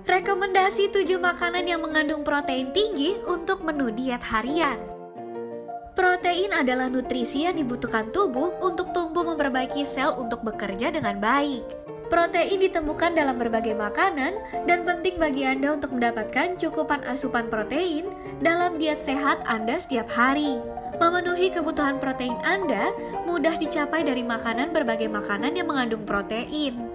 Rekomendasi 7 makanan yang mengandung protein tinggi untuk menu diet harian. Protein adalah nutrisi yang dibutuhkan tubuh untuk tumbuh memperbaiki sel untuk bekerja dengan baik. Protein ditemukan dalam berbagai makanan dan penting bagi Anda untuk mendapatkan cukupan asupan protein dalam diet sehat Anda setiap hari. Memenuhi kebutuhan protein Anda mudah dicapai dari makanan berbagai makanan yang mengandung protein.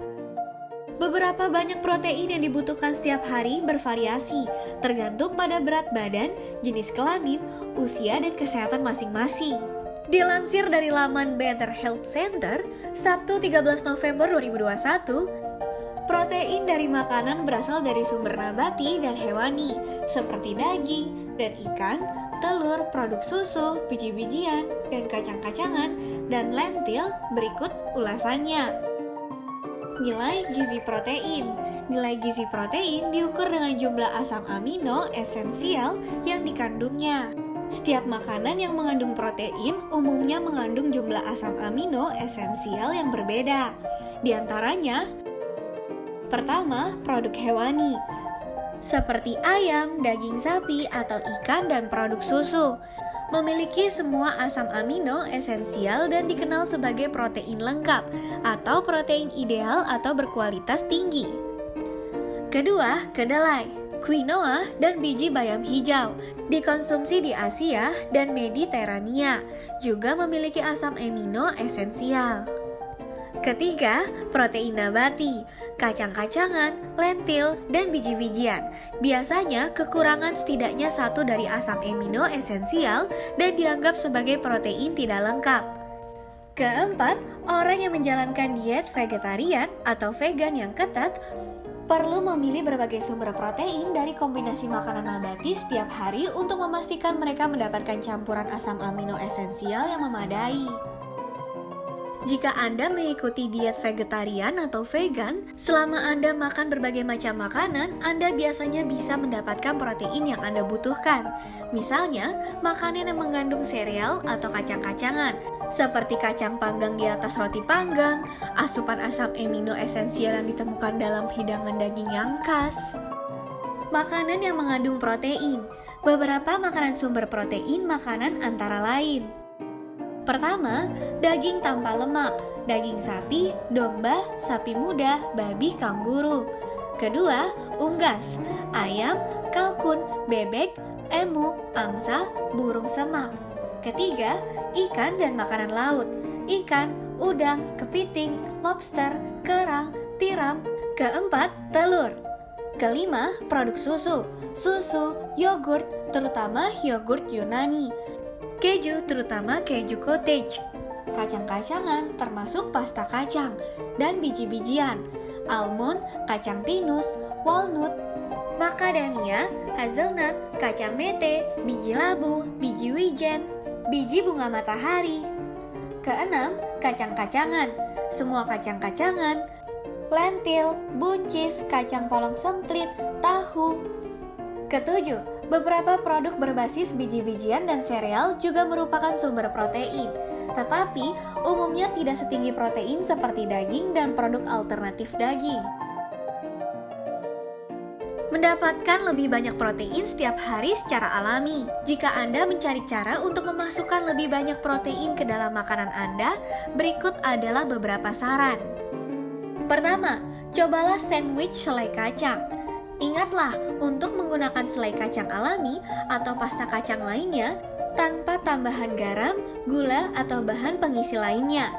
Beberapa banyak protein yang dibutuhkan setiap hari bervariasi, tergantung pada berat badan, jenis kelamin, usia, dan kesehatan masing-masing. Dilansir dari laman Better Health Center, Sabtu 13 November 2021, protein dari makanan berasal dari sumber nabati dan hewani, seperti daging dan ikan, telur, produk susu, biji-bijian, dan kacang-kacangan, dan lentil. Berikut ulasannya. Nilai gizi protein. Nilai gizi protein diukur dengan jumlah asam amino esensial yang dikandungnya. Setiap makanan yang mengandung protein umumnya mengandung jumlah asam amino esensial yang berbeda. Di antaranya, pertama, produk hewani, seperti ayam, daging sapi, atau ikan, dan produk susu. Memiliki semua asam amino esensial dan dikenal sebagai protein lengkap atau protein ideal atau berkualitas tinggi. Kedua, kedelai, quinoa, dan biji bayam hijau dikonsumsi di Asia dan Mediterania, juga memiliki asam amino esensial. Ketiga, protein nabati, kacang-kacangan, lentil, dan biji-bijian. Biasanya kekurangan setidaknya satu dari asam amino esensial dan dianggap sebagai protein tidak lengkap. Keempat, orang yang menjalankan diet vegetarian atau vegan yang ketat perlu memilih berbagai sumber protein dari kombinasi makanan nabati setiap hari untuk memastikan mereka mendapatkan campuran asam amino esensial yang memadai. Jika Anda mengikuti diet vegetarian atau vegan, selama Anda makan berbagai macam makanan, Anda biasanya bisa mendapatkan protein yang Anda butuhkan. Misalnya, makanan yang mengandung sereal atau kacang-kacangan, seperti kacang panggang di atas roti panggang, asupan asam amino esensial yang ditemukan dalam hidangan daging yang khas. Makanan yang mengandung protein. Beberapa makanan sumber protein makanan antara lain: pertama, daging tanpa lemak, daging sapi, domba, sapi muda, babi, kanguru. Kedua, unggas, ayam, kalkun, bebek, emu, angsa, burung semak. Ketiga, ikan dan makanan laut, ikan, udang, kepiting, lobster, kerang, tiram. Keempat, telur. Kelima, produk susu, susu, yogurt, terutama yogurt Yunani, keju, terutama keju cottage, kacang-kacangan termasuk pasta kacang, dan biji-bijian, almond, kacang pinus, walnut, macadamia, hazelnut, kacang mete, biji labu, biji wijen, biji bunga matahari. Keenam, kacang-kacangan, semua kacang-kacangan, lentil, buncis, kacang polong semplit, tahu. Ketujuh, beberapa produk berbasis biji-bijian dan sereal juga merupakan sumber protein, tetapi umumnya tidak setinggi protein seperti daging dan produk alternatif daging. Mendapatkan lebih banyak protein setiap hari secara alami. Jika Anda mencari cara untuk memasukkan lebih banyak protein ke dalam makanan Anda, berikut adalah beberapa saran. Pertama, cobalah sandwich selai kacang. Ingatlah untuk menggunakan selai kacang alami atau pasta kacang lainnya tanpa tambahan garam, gula, atau bahan pengisi lainnya.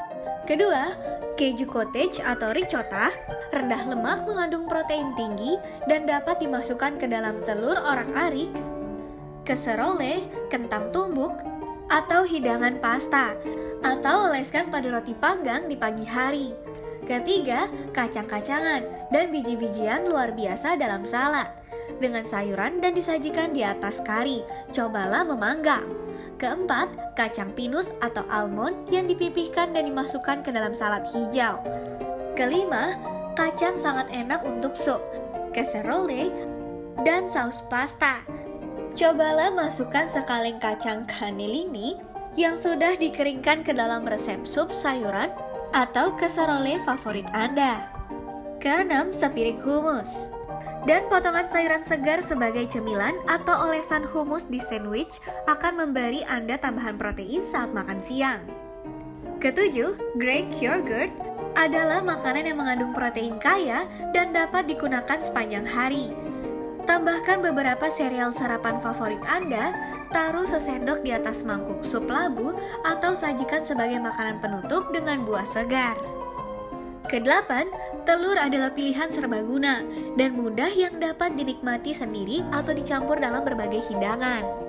Kedua, keju cottage atau ricotta rendah lemak, mengandung protein tinggi, dan dapat dimasukkan ke dalam telur orak-arik, casserole, kentang tumbuk, atau hidangan pasta, atau oleskan pada roti panggang di pagi hari. Ketiga, kacang-kacangan dan biji-bijian luar biasa dalam salad dengan sayuran dan disajikan di atas kari. Cobalah memanggang. Keempat, kacang pinus atau almond yang dipipihkan dan dimasukkan ke dalam salad hijau. Kelima, kacang sangat enak untuk sup, casserole, dan saus pasta. Cobalah masukkan sekaleng kacang cannellini yang sudah dikeringkan ke dalam resep sup sayuran atau casserole favorit Anda. Keenam, sepiring hummus. Dan potongan sayuran segar sebagai cemilan atau olesan hummus di sandwich akan memberi Anda tambahan protein saat makan siang. Ketujuh, Greek yogurt adalah makanan yang mengandung protein kaya dan dapat digunakan sepanjang hari. Tambahkan beberapa sereal sarapan favorit Anda, taruh sesendok di atas mangkuk sup labu, atau sajikan sebagai makanan penutup dengan buah segar. Kedelapan, telur adalah pilihan serbaguna dan mudah yang dapat dinikmati sendiri atau dicampur dalam berbagai hidangan.